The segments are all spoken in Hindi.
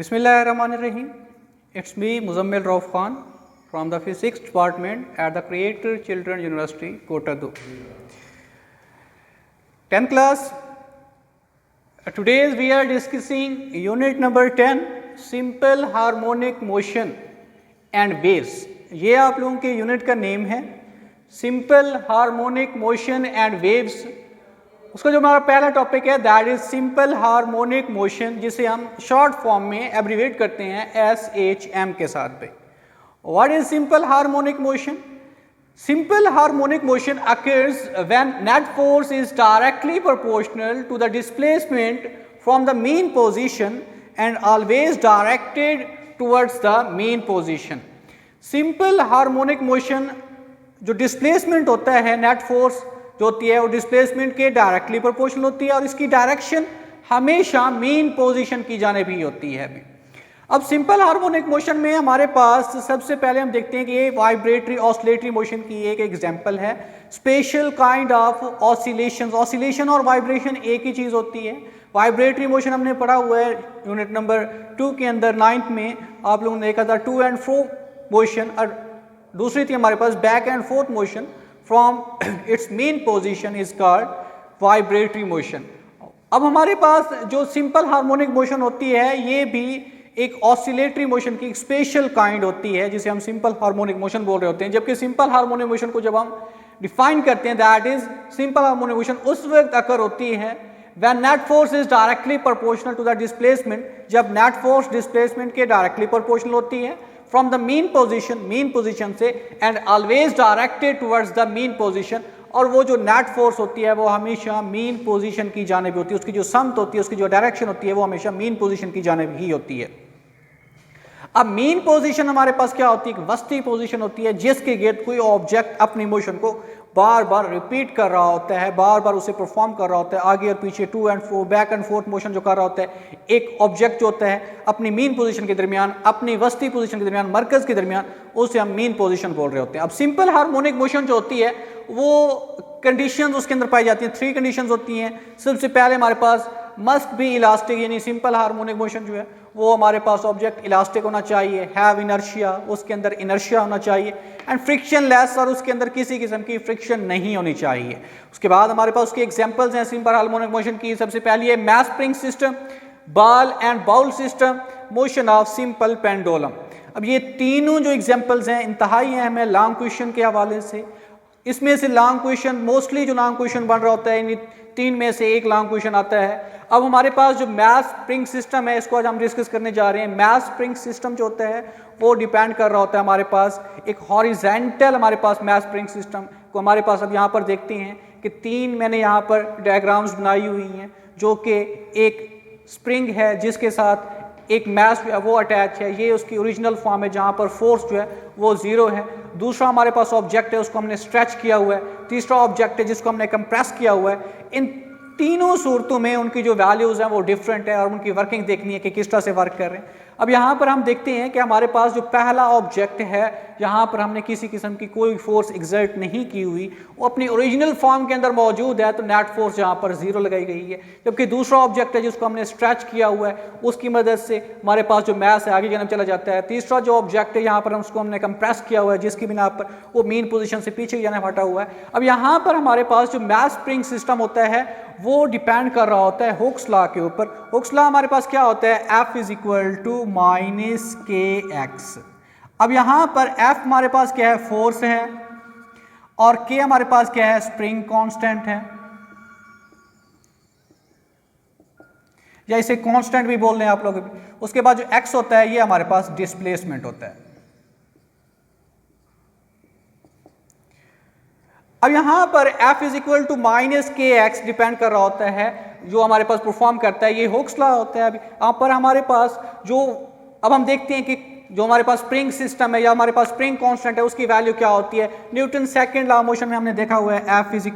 Bismillahirrahmanirrahim. It's me, Muzammil Rauf Khan, from the Physics Department at the Creator Children University, Kotadu. 10th class. Today we are discussing unit number 10, Simple Harmonic Motion and Waves. ये आप लोगों के यूनिट का नेम है, simple harmonic motion and waves. उसका जो हमारा पहला टॉपिक है that is simple harmonic motion, जिसे हम शॉर्ट फॉर्म में एब्रीवेट करते हैं SHM के साथ पे. What is simple harmonic motion? Simple harmonic motion occurs when net force is directly proportional to the displacement from the mean position and always directed towards the mean position. Simple harmonic motion जो डिस्प्लेसमेंट होता है, नेट फोर्स जो होती है वो डिस्प्लेसमेंट के डायरेक्टली प्रोपोर्शनल होती है और इसकी डायरेक्शन हमेशा मीन पोजीशन की जाने भी होती है. अब सिंपल हार्मोनिक मोशन में हमारे पास सबसे पहले हम देखते हैं कि ये वाइब्रेटरी ऑसिलेटरी मोशन की एक एग्जांपल है. Special kind of oscillation. Oscillation और वाइब्रेशन एक ही चीज़ होती है. वाइब्रेटरी मोशन हमने पढ़ा हुआ है यूनिट नंबर 2 के अंदर 9th में आप लोगों ने देखा था टू एंड फ्रो मोशन, और दूसरी थी हमारे पास back and forth motion from its mean position is called vibratory motion. अब हमारे पास जो सिंपल हार्मोनिक मोशन होती है ये भी एक ऑसिलेटरी मोशन की स्पेशल काइंड होती है जिसे हम सिंपल हार्मोनिक मोशन बोल रहे होते हैं. जबकि सिंपल हार्मोनिक मोशन को जब हम डिफाइन करते हैं that is simple harmonic motion उस वक्त अकर होती है when net force is directly proportional to the displacement, जब net force displacement के directly proportional होती है from the mean position से and always directed towards the mean position, और वो जो नेट फोर्स होती है वो हमेशा मीन पोजीशन की जानिब होती है. उसकी जो समत होती है, उसकी जो डायरेक्शन होती है वो हमेशा मीन पोजीशन की जानिब ही होती है. अब मीन पोजीशन हमारे पास क्या होती है? एक वस्ती पोजीशन होती है जिसके गिर्द कोई ऑब्जेक्ट अपनी मोशन को बार बार रिपीट कर रहा होता है, बार बार उसे परफॉर्म कर रहा होता है, आगे और पीछे to and fro back and forth motion जो कर रहा होता है. एक ऑब्जेक्ट जो होता है अपनी मीन पोजीशन के दरमियान, अपनी वस्ती पोजीशन के दरमियान, मरकज के दरमियान, उसे हम मीन पोजीशन बोल रहे होते हैं. अब सिंपल हार्मोनिक मोशन जो होती है वो कंडीशंस उसके अंदर पाई जाती हैं. 3 कंडीशंस होती हैं. सबसे पहले हमारे पास मस्ट बी इलास्टिक, यानी सिंपल हार्मोनिक मोशन जो है वो हमारे पास ऑब्जेक्ट इलास्टिक होना चाहिए. हैव इनर्शिया, उसके अंदर इनर्शिया होना चाहिए. एंड फ्रिक्शन लेस, और उसके अंदर किसी किस्म की फ्रिक्शन नहीं होनी चाहिए. उसके बाद हमारे पास उसके एग्जांपल्स हैं सिंपल हार्मोनिक मोशन की. सबसे पहली है mass spring system, ball and bowl system, motion of simple pendulum. अब ये तीनों जो एग्जांपल्स हैं इंतहाई अहम है लॉन्ग क्वेश्चन के हवाले से. इसमें से लॉन्ग क्वेश्चन मोस्टली जो लॉन्ग क्वेश्चन बन रहा होता है, 3 में से एक लॉन्ग क्वेश्चन आता है. अब हमारे पास जो मैस स्प्रिंग सिस्टम है इसको आज हम डिस्कस करने जा रहे हैं. मैस स्प्रिंग सिस्टम जो होता है वो डिपेंड कर रहा होता है हमारे पास एक हॉरिजेंटल, हमारे पास मैस स्प्रिंग सिस्टम को हमारे पास अब यहाँ पर देखते हैं कि 3 मैंने यहाँ पर डायग्राम्स बनाई हुई हैं जो कि एक स्प्रिंग है जिसके साथ एक मैस वो अटैच है. ये उसकी ओरिजिनल फॉर्म है जहाँ पर फोर्स जो है वो 0 है. दूसरा हमारे पास ऑब्जेक्ट है उसको हमने स्ट्रेच किया हुआ है. तीसरा ऑब्जेक्ट है जिसको हमने कंप्रेस किया हुआ है. इन तीनों सूरतों में उनकी जो वैल्यूज़ हैं वो डिफरेंट है और उनकी वर्किंग देखनी है कि किस तरह से वर्क कर रहे हैं. अब यहाँ पर हम देखते हैं कि हमारे पास जो पहला ऑब्जेक्ट है यहाँ पर हमने किसी किस्म की कोई फोर्स एग्जर्ट नहीं की हुई, वो अपनी ओरिजिनल फॉर्म के अंदर मौजूद है, तो नेट फोर्स यहाँ पर 0 लगाई गई है. जबकि दूसरा ऑब्जेक्ट है जिसको हमने स्ट्रेच किया हुआ है उसकी मदद से हमारे पास जो मैस है आगे की तरफ चला जाता है. तीसरा जो ऑब्जेक्ट है यहाँ पर उसको हमने कंप्रेस किया हुआ है जिसकी बिना पर वो मीन पोजीशन से पीछे जाने हटा हुआ है. अब यहाँ पर हमारे पास जो मैस स्प्रिंग सिस्टम होता है वो डिपेंड कर रहा होता है हुक्स लॉ के ऊपर. हुक्स लॉ हमारे पास क्या होता है? F = -kx. अब यहाँ पर F हमारे पास क्या है? फोर्स है, और K हमारे पास क्या है? स्प्रिंग कांस्टेंट है, या इसे कांस्टेंट भी बोल रहे हैं आप लोग. उसके बाद जो X होता है ये हमारे पास डिस्प्लेसमेंट होता है. अब यहाँ पर F = -kx डिपेंड कर रहा होता है जो हमारे पास परफॉर्म करता है, ये हुक्स लॉ होता है. अभी यहाँ पर हमारे पास जो अब हम देखते हैं कि जो हमारे पास स्प्रिंग सिस्टम है या हमारे पास स्प्रिंग कांस्टेंट है उसकी वैल्यू क्या होती है. Newton second law of motion में हमने देखा हुआ है F =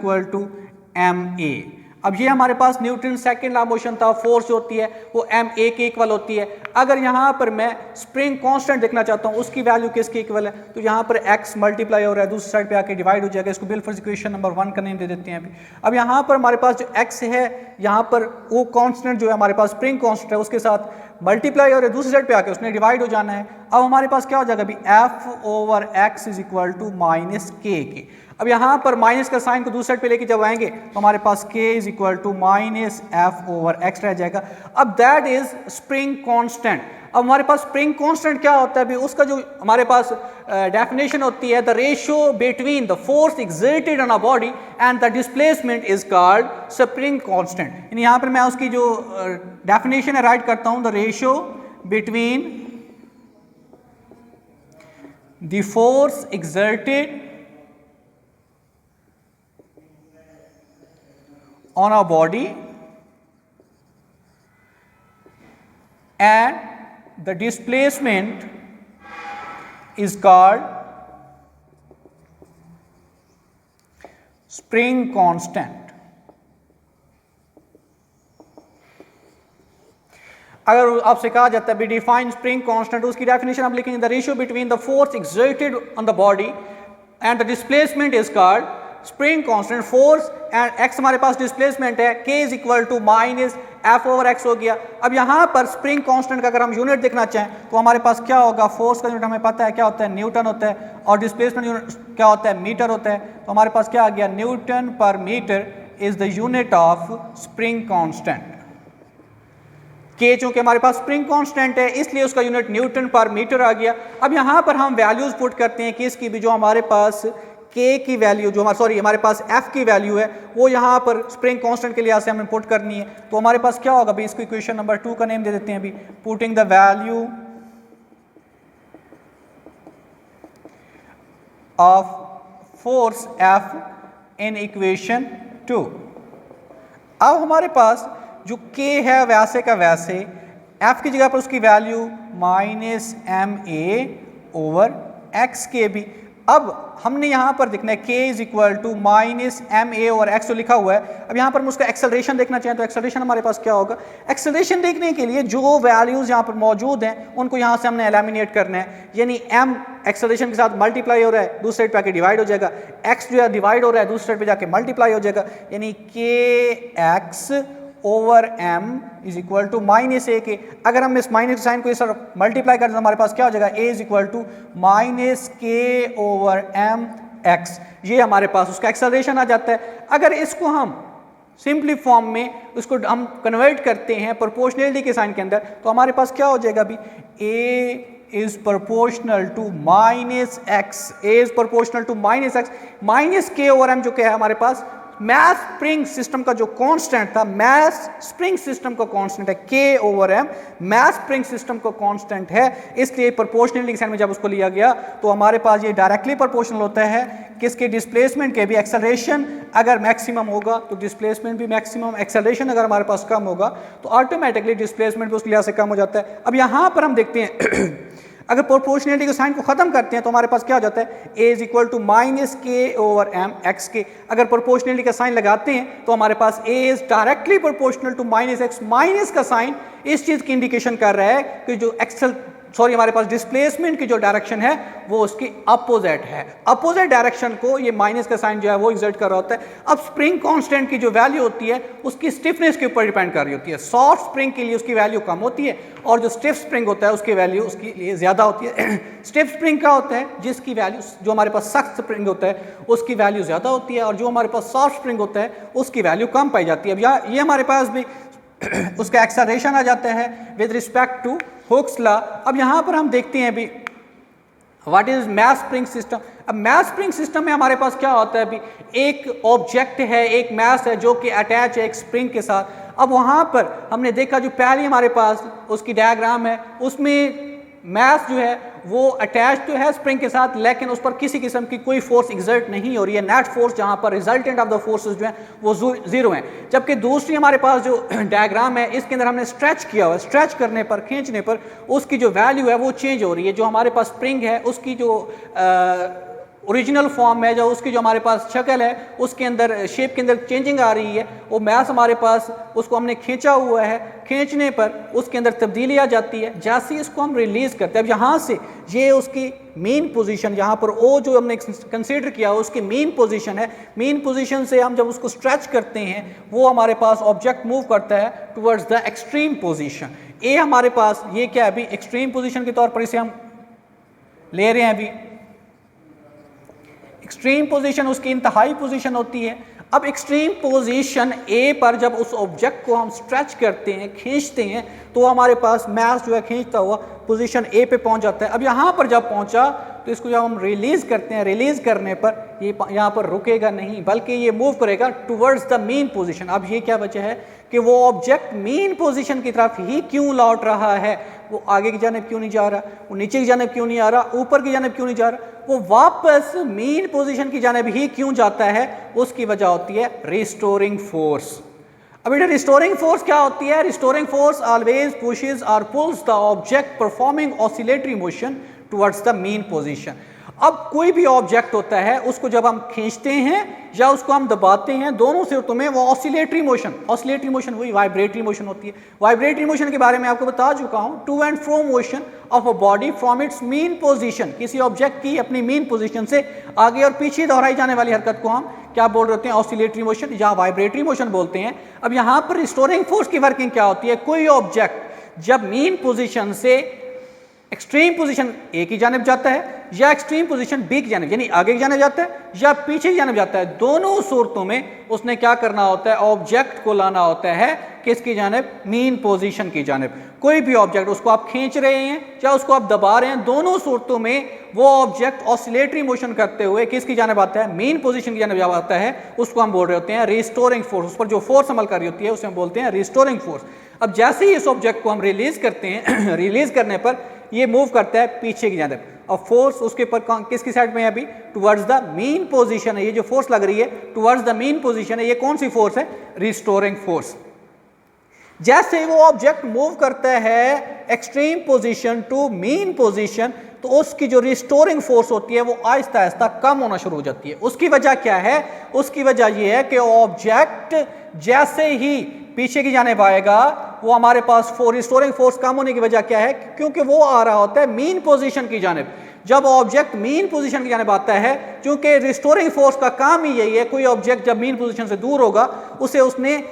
ma. अब ये हमारे पास न्यूटन सेकेंड लॉ मोशन था, फोर्स जो होती है वो m1 के इक्वल होती है। अगर यहाँ पर मैं स्प्रिंग कांस्टेंट देखना चाहता हूँ उसकी वैल्यू किसके इक्वल है, तो यहाँ पर x मल्टीप्लाई हो रहा है, दूसरी साइड पे आके डिवाइड हो जाएगा। इसको बिल्फोर्स इक्वेशन नंबर 1 का नेम दे देते हैं अभी। अब यहाँ पर हमारे पास जो x है, यहाँ पर वो कांस्टेंट जो है हमारे पास स्प्रिंग कांस्टेंट है, उसके साथ मल्टीप्लाई हो रहा है, दूसरी साइड पे आके उसने डिवाइड हो जाना है। अब हमारे पास क्या हो जाएगा अभी, f/x is equal to minus k। अब यहाँ पर माइनस का साइन को दूसरी साइड पे लेके जब आएंगे तो हमारे पास k is equal to minus f/x रह जाएगा। अब दैट इज स्प्रिंग कांस्टेंट। अब हमारे पास स्प्रिंग कांस्टेंट क्या होता है अभी, उसका जो हमारे पास डेफिनेशन होती है, the ratio between the force exerted on a body and the displacement is called spring constant. यानी यहाँ पर मैं उसकी जो डेफिनेशन है राइट करता हूँ, the ratio between the force exerted on a body and the displacement is called spring constant। अगर आपसे कहा जाता है बी डिफाइन स्प्रिंग कांस्टेंट, उसकी डेफिनेशन आप लिखेंगे the ratio between the force exerted on the body and the displacement is called spring constant. Force and x हमारे पास डिस्प्लेसमेंट है, k is equal to minus f/x हो गया। अब यहाँ पर स्प्रिंग कांस्टेंट का अगर हम यूनिट देखना चाहें तो हमारे पास क्या होगा, फोर्स का यूनिट हमें पता है क्या होता है, न्यूटन होता है, और डिस्प्लेसमेंट यूनिट क्या होता है, मीटर होता है। तो हमारे पास क्या आ गया, newton per metre is the unit of spring constant. k चूंकि हमारे पास स्प्रिंग कांस्टेंट है इसलिए उसका यूनिट न्यूटन पर मीटर आ गया। अब यहाँ पर हम वैल्यूज पुट करते हैं कि इसकी भी जो हमारे पास k की वैल्यू जो हमारे पास f की वैल्यू है वो यहाँ पर स्प्रिंग कांस्टेंट के लिहाज से हमें पुट करनी है। तो हमारे पास क्या होगा अभी, इसको इक्वेशन नंबर 2 का नेम दे देते हैं अभी, putting the value of force f in equation 2। अब हमारे पास जो k है वैसे का वैसे, f की जगह पर उसकी वैल्यू माइनस ma/x के भी। अब हमने यहाँ पर देखना है k is equal to minus ma/x जो लिखा हुआ है। अब यहाँ पर हम उसका एक्सेलरेशन देखना चाहें तो एक्सेलरेशन हमारे पास क्या होगा, एक्सेलरेशन देखने के लिए जो वैल्यूज यहाँ पर मौजूद हैं उनको यहाँ से हमने एलिमिनेट करना है। यानी m एक्सेलरेशन के साथ मल्टीप्लाई हो रहा है, दूसरी साइड पे आके डिवाइड हो जाएगा, x जो है डिवाइड हो रहा है, दूसरी साइड पे जाके मल्टीप्लाई हो जाएगा, यानी kx/m is equal to minus a के। अगर हम इस माइनस साइन को इस तरफ मल्टीप्लाई करें तो हमारे पास क्या हो जाएगा, a is equal to minus k/m(x)। ये हमारे पास उसका एक्सेलरेशन आ जाता है। अगर इसको हम सिंपली फॉर्म में उसको हम कन्वर्ट करते हैं प्रोपोर्शनलिटी के साइन के अंदर तो हमारे पास क्या हो जाएगा अभी, a is proportional to minus x, a is proportional to minus x, minus k/m जो क्या है हमारे पास मैथ स्प्रिंग सिस्टम का जो कांस्टेंट था, मैथ स्प्रिंग सिस्टम का कांस्टेंट है k/m, मैथ स्प्रिंग सिस्टम का कांस्टेंट है, इसलिए प्रोपोर्शनलिटी साइन में जब उसको लिया गया तो हमारे पास ये डायरेक्टली प्रोपोर्शनल होता है किसके, डिस्प्लेसमेंट के भी। एक्सेलरेशन अगर मैक्सिमम होगा तो डिस्प्लेसमेंट भी मैक्सिमम, एक्सेलरेशन अगर हमारे पास कम होगा तो ऑटोमेटिकली डिस्प्लेसमेंट भी उस लिहाज से कम हो जाता है। अब यहाँ पर हम देखते हैं अगर प्रोपोर्शनलिटी के साइन को खत्म करते हैं तो हमारे पास क्या हो जाता है, a is equal to minus k/m(x) के। अगर प्रोपोर्शनलिटी का साइन लगाते हैं तो हमारे पास a is directly proportional to minus x। Minus का साइन इस चीज की इंडिकेशन कर रहा है कि जो हमारे पास डिस्प्लेसमेंट की जो डायरेक्शन है वो उसकी अपोजिट है। अपोजिट डायरेक्शन को ये माइनस का साइन जो है वो एग्जर्ट कर रहा होता है। अब स्प्रिंग कांस्टेंट की जो वैल्यू होती है उसकी स्टिफनेस के ऊपर डिपेंड कर रही होती है। सॉफ्ट स्प्रिंग के लिए उसकी वैल्यू कम होती है और जो स्टिफ स्प्रिंग होता है उसकी वैल्यू उसके लिए ज्यादा होती है। स्टिफ स्प्रिंग क्या होता है, जिसकी वैल्यू, जो हमारे पास सख्त स्प्रिंग होता है उसकी वैल्यू ज्यादा होती है और जो हमारे पास सॉफ्ट स्प्रिंग होता है उसकी वैल्यू कम पाई जाती है। अब ये हमारे पास भी उसका एक्सेलरेशन आ जाता है with respect to Hooke's law. अब यहाँ पर हम देखते हैं अभी what is mass spring system. अब मैथ स्प्रिंग सिस्टम में हमारे पास क्या होता है, अभी एक ऑब्जेक्ट है, एक मैथ है जो कि अटैच है एक स्प्रिंग के साथ। अब वहाँ पर हमने देखा जो पहले हमारे पास उसकी डायग्राम है उसमें मैथ जो है वो अटैच तो है स्प्रिंग के साथ लेकिन उस पर किसी किस्म की कोई फोर्स एग्जर्ट नहीं हो रही है। नेट फोर्स जहाँ पर रिजल्टेंट ऑफ द फोर्सेस जो है वो जीरो हैं। जबकि दूसरी हमारे पास जो डायग्राम है इसके अंदर हमने स्ट्रेच किया हुआ है, स्ट्रेच करने पर, खींचने पर उसकी जो वैल्यू है वो चेंज हो रही है। जो हमारे पास स्प्रिंग है उसकी जो ओरिजिनल फॉर्म है, जो उसकी जो हमारे पास शक्ल है उसके अंदर शेप के अंदर चेंजिंग आ रही है, वो मास हमारे पास उसको हमने खींचा हुआ है, खींचने पर उसके अंदर तब्दीली आ जाती है, जैसे ही इसको हम रिलीज़ करते हैं। अब यहाँ से ये उसकी मेन पोजीशन, यहाँ पर ओ जो हमने कंसीडर किया उसकी मेन पोजीशन है, मेन पोजीशन से हम जब उसको स्ट्रेच करते हैं वो हमारे पास ऑब्जेक्ट मूव करता है टुवर्ड्स द एक्सट्रीम पोजीशन। ए हमारे पास ये क्या है अभी एक्सट्रीम पोजीशन के तौर पर इसे हम ले रहे हैं। अभी एक्सट्रीम पोजीशन उसकी इंतहाई पोजीशन होती है। अब एक्सट्रीम पोजीशन ए पर जब उस ऑब्जेक्ट को हम स्ट्रेच करते हैं, खींचते हैं, तो हमारे पास मास जो है खींचता हुआ पोजीशन ए पे पहुंच जाता है। अब यहाँ पर जब पहुंचा तो इसको जब हम रिलीज़ करते हैं, रिलीज़ करने पर ये यहाँ पर रुकेगा नहीं बल्कि ये मूव करेगा टुवर्ड्स द मेन पोजीशन। अब ये क्या वजह है कि वो ऑब्जेक्ट मेन पोजीशन की तरफ ही क्यों लौट रहा है, वो आगे की जानिब क्यों नहीं जा रहा, वो नीचे की जानिब क्यों नहीं आ रहा, ऊपर की जानिब क्यों नहीं जा रहा, वो वापस मेन पोजीशन की जानिब ही क्यों जाता है, उसकी वजह होती है रिस्टोरिंग फोर्स। अब बेटा रिस्टोरिंग फोर्स क्या होती है? रिस्टोरिंग फोर्स ऑलवेज पुशेस और pulls the object performing oscillatory motion towards the main position. अब कोई भी ऑब्जेक्ट होता है उसको जब हम खींचते हैं या उसको हम दबाते हैं, दोनों सूरतों में वो ऑसिलेटरी मोशन वही वाइब्रेटरी मोशन होती है। वाइब्रेटरी मोशन के बारे में आपको बता चुका हूं, to and fro motion of a body from its mean position, किसी ऑब्जेक्ट की अपनी मेन पोजीशन से आगे और पीछे दोहराई जाने वाली हरकत को हम क्या बोल रहे होते हैं? ऑसिलेटरी मोशन या वाइब्रेटरी मोशन बोलते हैं। अब यहाँ पर रिस्टोरिंग फोर्स की वर्किंग क्या होती है? कोई ऑब्जेक्ट जब मेन पोजीशन से एक्सट्रीम पोजीशन ए की जानिब जाता है या एक्सट्रीम पोजीशन बी की जानिब यानी आगे की जानिब जाता है या पीछे की जानिब जाता है, दोनों सूरतों में उसने क्या करना होता है? ऑब्जेक्ट को लाना होता है किसकी जानिब? मेन पोजीशन की जानिब। कोई भी ऑब्जेक्ट उसको आप खींच रहे हैं या उसको आप दबा रहे हैं, दोनों सूरतों में वो ऑब्जेक्ट ऑसिलेटरी मोशन करते हुए किसकी जानिब आता है? मेन पोजीशन की जानिब आता है। उसको हम बोल रहे होते हैं रिस्टोरिंग फोर्स। उस पर जो फोर्स अमल कर रही होती है उसे हम बोलते हैं रिस्टोरिंग फोर्स। अब जैसे ही इस ऑब्जेक्ट को हम रिलीज करते हैं रिलीज करने पर ये मूव करता है पीछे की जानिब। अब फोर्स उसके ऊपर किसकी साइड में है? अभी टुवर्ड्स द मेन पोजीशन है। ये जो फोर्स लग रही है टुवर्ड्स द मेन पोजीशन है, ये कौन सी फोर्स है? Restoring force. जैसे वो ऑब्जेक्ट मूव करता है extreme position to mean position, तो उसकी जो रिस्टोरिंग फोर्स होती है वो आहिस्ता आहिस्ता कम होना शुरू हो जाती है। उसकी वजह क्या है? उसकी वजह ये है कि ऑब्जेक्ट जैसे ही पीछे की जानिब आएगा, वो हमारे पास रिस्टोरिंग फोर्स कम होने की वजह क्या है? क्योंकि वो आ रहा होता है मेन पोजीशन की जानिब। जब ऑब्जेक्ट मेन पोजीशन की जानिब आता है, क्योंकि रिस्टोरिंग फोर्स का काम ही यही है, कोई ऑब्जेक्ट जब मेन पोजीशन से दूर होगा उसे उसने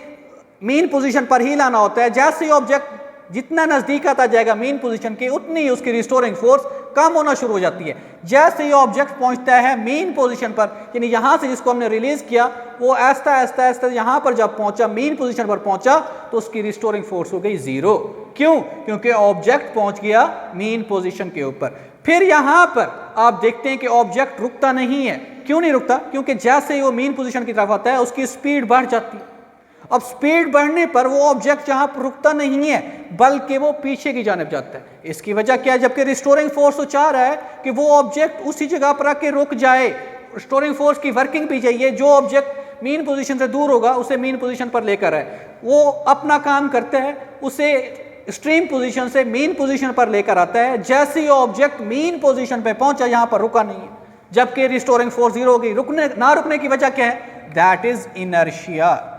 मेन पोजीशन पर ही लाना होता है। जैसे ही ऑब्जेक्ट जितना नजदीक आता जाएगा मेन पोजीशन के, उतनी ही उसकी रिस्टोरिंग फोर्स कम होना शुरू हो जाती है। जैसे ही ऑब्जेक्ट पहुंचता है मेन पोजीशन पर, यानी यहां से जिसको हमने रिलीज किया, वो आहिस्ता आहिस्ता आहिस्ता यहां पर जब पहुंचा, मेन पोजीशन पर पहुंचा, तो उसकी रिस्टोरिंग फोर्स हो गई जीरो। क्यों? क्योंकि ऑब्जेक्ट पहुंच गया मेन पोजीशन के ऊपर। फिर यहां पर आप देखते हैं कि ऑब्जेक्ट रुकता नहीं है। क्यों नहीं रुकता? क्योंकि जैसे ही वो मेन पोजीशन की तरफ आता है उसकी स्पीड बढ़ जाती है। अब स्पीड बढ़ने पर वो ऑब्जेक्ट जहां पर रुकता नहीं है बल्कि वो पीछे की जानिब जाता है। इसकी वजह क्या है? जबकि रिस्टोरिंग फोर्स तो चाह रहा है कि वो ऑब्जेक्ट उसी जगह पर आके रुक जाए। रिस्टोरिंग फोर्स की वर्किंग भी चाहिए, जो ऑब्जेक्ट मेन पोजीशन से दूर होगा उसे मेन पोजीशन पर लेकर आए। वो अपना काम करता है, उसे एक्सट्रीम पोजीशन से मेन पोजीशन पर लेकर आता है। जैसे ही ऑब्जेक्ट मेन पोजीशन पे पहुंचा, यहां पर रुका नहीं है, जबकि रिस्टोरिंग फोर्स जीरो हो गई। ना रुकने की वजह क्या है? That is inertia.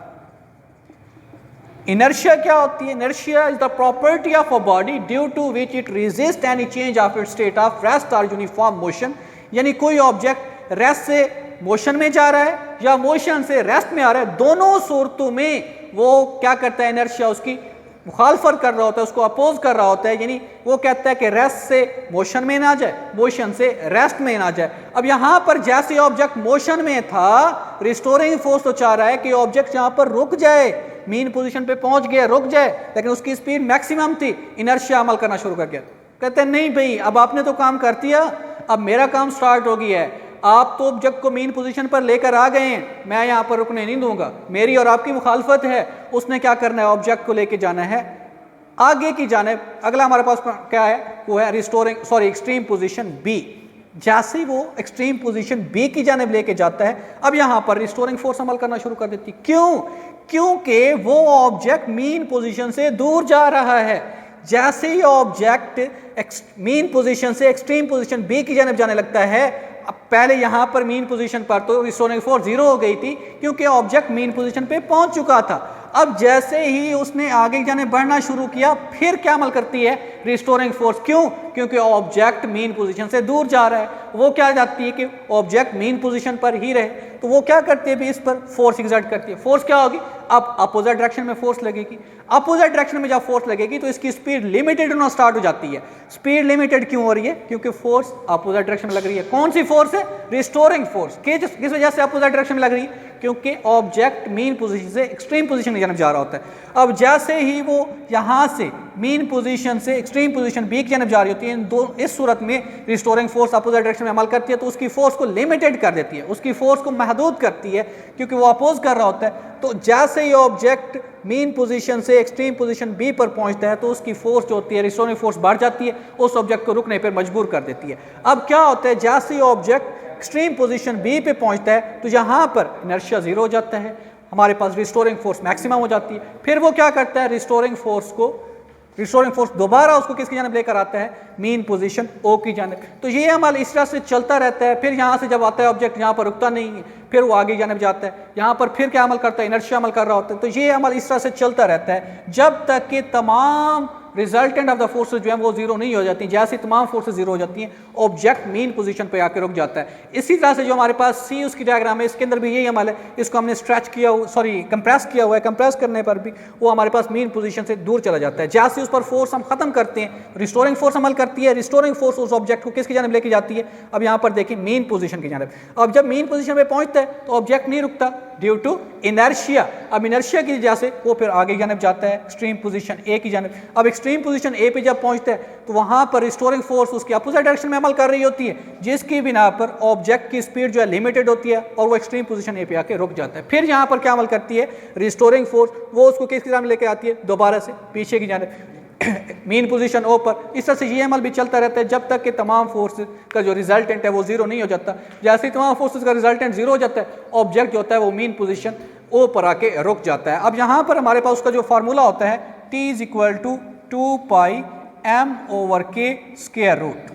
इनर्शिया क्या होती है? Inertia is the property of a body due to which it resist any change of its state of rest और यूनिफॉर्म मोशन। यानी कोई ऑब्जेक्ट रेस्ट से मोशन में जा रहा है या मोशन से रेस्ट में आ रहा है, दोनों सूरतों में वो क्या करता है? इनर्शिया उसकी मुखालफत कर रहा होता है, उसको अपोज कर रहा होता है। यानी वो कहता है कि रेस्ट से मोशन में ना जाए, मोशन से रेस्ट में ना जाए। अब यहां पर जैसे ऑब्जेक्ट मोशन में था, रिस्टोरिंग फोर्स तो चाह रहा है कि ऑब्जेक्ट यहां पर रुक जाए, मेन पोजीशन पे पहुंच गया, रुक जाए, लेकिन उसकी स्पीड मैक्सिमम थी। इनर्शिया अमल करना शुरू कर गया। कहते हैं नहीं भाई, अब आपने तो काम कर दिया, अब मेरा काम स्टार्ट हो गया है। आप तो ऑब्जेक्ट को मेन पोजीशन पर लेकर आ गए हैं, मैं यहां पर रुकने नहीं दूंगा, मेरी और आपकी मुखालफत है। उसने क्या करना है? ऑब्जेक्ट को लेके जाना है आगे की जानिब। अगला हमारे पास क्या है? वो है एक्सट्रीम पोजीशन बी। जैसे ही वो एक्सट्रीम पोजीशन बी की जानिब लेके जाता है, अब यहां पर रिस्टोरिंग फोर्स अमल करना शुरू कर देती। क्यों? क्योंकि वो ऑब्जेक्ट मेन पोजीशन से दूर जा रहा है। जैसे ही ऑब्जेक्ट मेन पोजीशन से एक्सट्रीम पोजीशन बी की जानिब जाने लगता है, अब पहले यहाँ पर मीन पोजीशन पर तो रिस्टोरिंग फोर्स 0 हो गई थी क्योंकि ऑब्जेक्ट मीन पोजीशन पे पहुंच चुका था। अब जैसे ही उसने आगे जाने बढ़ना शुरू किया फिर क्या अमल करती है रिस्टोरिंग फोर्स, क्यों? क्योंकि ऑब्जेक्ट मीन पोजीशन से दूर जा रहा है। वो क्या चाहती है कि ऑब्जेक्ट मीन पोजीशन पर ही रहे, तो वो क्या करती है भी इस पर फोर्स एग्जर्ट करती है। फोर्स क्या होगी? अब अपोजिट डायरेक्शन में फोर्स लगेगी। अपोजिट डायरेक्शन में जब फोर्स लगेगी तो इसकी स्पीड लिमिटेड होना स्टार्ट हो जाती है। स्पीड लिमिटेड क्यों हो रही है? क्योंकि फोर्स अपोजिट डायरेक्शन में लग रही है। कौन सी फोर्स है? Restoring force. किस वजह से अपोजिट डायरेक्शन में लग रही है? क्योंकि ऑब्जेक्ट मीन पोजीशन से एक्सट्रीम पोजीशन की जानब जा रहा होता है। अब जैसे ही वो यहाँ से मीन पोजीशन से एक्सट्रीम पोजीशन बी की जानब जा रही होती है, इस सूरत में रिस्टोरिंग फोर्स अपोजिट डायरेक्शन में अमल करती है तो उसकी फोर्स को लिमिटेड कर देती है, उसकी फोर्स को महदूद करती है क्योंकि वो अपोज कर रहा होता है। तो जैसे ही ऑब्जेक्ट मीन पोजीशन से एक्सट्रीम पोजीशन बी पर पहुंचता है तो उसकी फोर्स जो होती है रिस्टोरिंग फोर्स बढ़ जाती है, उस ऑब्जेक्ट को रुकने पर मजबूर कर देती है। अब क्या होता है, जैसे ही ऑब्जेक्ट एक्सट्रीम पोजीशन बी पे पहुंचता है तो यहाँ पर इनर्शिया 0 हो जाता है, हमारे पास रिस्टोरिंग फोर्स मैक्सिमम हो जाती है। फिर वो क्या करता है, रिस्टोरिंग फोर्स दोबारा उसको किसकी जानब लेकर आता है? मीन पोजीशन ओ की जानब। तो ये अमल इस तरह से चलता रहता है। फिर यहाँ से जब आता है ऑब्जेक्ट यहाँ पर रुकता नहीं है, फिर वो आगे जानब जाता है, यहाँ पर फिर क्या अमल करता है? इनर्शिया अमल कर रहा होता है। तो ये अमल इस तरह से चलता रहता है जब तक कि तमाम रिजल्टेंट ऑफ द फोर्सेज जो है वो 0 नहीं हो जाती। जैसे तमाम फोर्सेज 0 हो जाती हैं ऑब्जेक्ट मीन पोजीशन पे आके रुक जाता है। इसी तरह से जो हमारे पास सी उसकी डायग्राम है, इसके अंदर भी यही अमल है। इसको हमने स्ट्रेच किया कंप्रेस किया हुआ है। कंप्रेस करने पर भी वो हमारे पास मीन पोजीशन से दूर चला जाता है। जैसे उस पर फोर्स हम खत्म करते हैं, रिस्टोरिंग फोर्स अमल करती है। रिस्टोरिंग फोर्स उस ऑब्जेक्ट को किसकी जानब लेके जाती है? अब यहाँ पर देखिए मीन पोजीशन की जानब। अब जब मीन पोजीशन पे पहुंचता है तो ऑब्जेक्ट नहीं रुकता ड्यू टू इनर्शिया। अब इनर्शिया की वजह से वो फिर आगे जानब जाता है एक्सट्रीम पोजीशन ए की जानब। अब एक्सट्रीम पोजीशन ए पे जब पहुंचता है तो वहां पर रिस्टोरिंग फोर्स उसकी अपोजिट डायरेक्शन में अमल कर रही होती है, जिसकी बिना पर ऑब्जेक्ट की स्पीड जो है लिमिटेड होती है और वो एक्सट्रीम पोजीशन ए पे आके रुक जाता है। फिर यहाँ पर क्या अमल करती है रिस्टोरिंग फोर्स? वो उसको किसकी जानब लेके आती है? दोबारा से पीछे की जानब मीन पोजीशन ओ पर। इस तरह से ये अमल भी चलता रहता है जब तक कि तमाम फोर्सेस का जो रिजल्टेंट है वो 0 नहीं हो जाता। जैसे ही तमाम फोर्सेस का रिजल्टेंट 0 हो जाता है ऑब्जेक्ट जो होता है वो मीन पोजीशन ओ पर आके रुक जाता है। अब यहाँ पर हमारे पास उसका जो फार्मूला होता है T = 2 पाई m/k²रूट।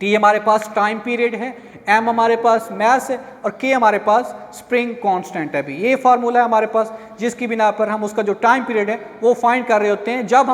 T हमारे पास टाइम पीरियड है, m हमारे पास मैस है और k हमारे पास स्प्रिंग कांस्टेंट है। भी ये फार्मूला है हमारे पास जिसकी बिना पर हम उसका जो टाइम पीरियड है वो फाइंड कर रहे होते हैं। जब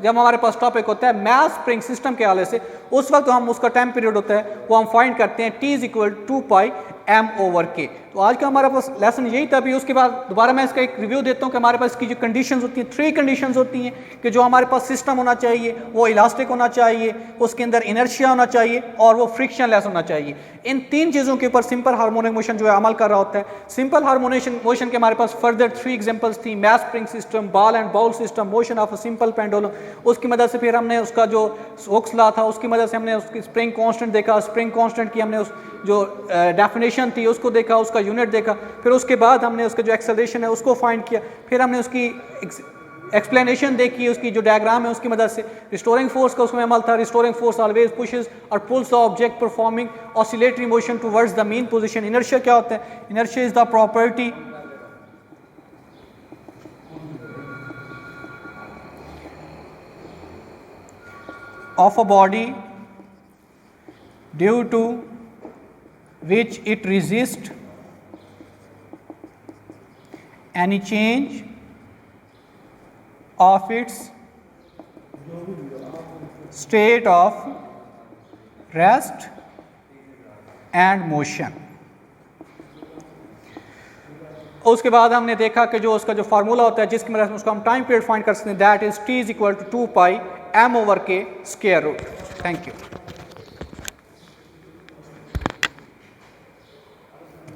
हमारे पास टॉपिक होता है मैस स्प्रिंग सिस्टम के हवाले से, उस वक्त हम उसका टाइम पीरियड होता है वो हम फाइंड करते हैं T = 2 पाई m/k। तो आज का हमारे पास लेसन यही था। अभी उसके बाद दोबारा मैं इसका एक रिव्यू देता हूँ कि हमारे पास इसकी जो कंडीशंस होती हैं, 3 कंडीशंस होती हैं कि जो हमारे पास सिस्टम होना चाहिए वो इलास्टिक होना चाहिए, उसके अंदर इनर्शिया होना चाहिए और वो फ्रिक्शनलेस होना चाहिए। इन 3 चीज़ों के ऊपर सिंपल हार्मोनिक मोशन जो है अमल कर रहा होता है। सिंपल हार्मोनिक मोशन के हमारे पास फर्दर 3 एग्जांपल्स थी, mass spring system, ball and bowl system, motion of a simple pendulum. उसकी मदद से फिर हमने उसका जो स्टोक्स लॉ था उसकी मदद से हमने उसकी स्प्रिंग कांस्टेंट देखा। स्प्रिंग कांस्टेंट की हमने उस जो डेफिनेशन थी उसको देखा, उसका यूनिट देखा। फिर उसके बाद हमने उसका जो एक्सेलरेशन है उसको फाइंड किया। फिर हमने उसकी एक्सप्लेनेशन देखी, उसकी जो डायग्राम है उसकी मदद से। रिस्टोरिंग फोर्स का उसमें अमल था। रिस्टोरिंग फोर्स ऑलवेज पुशेस और pulls the object performing oscillatory motion towards the mean position. Inertia क्या होता है? Inertia is the property of a body due to which it resists any change of its state of rest and motion। उसके बाद हमने देखा कि जो उसका जो फार्मूला होता है जिसकी मदद से उसको हम टाइम पीरियड फाइंड कर सकते हैं, दैट इज T = 2 पाई m/k²रूट। Thank you.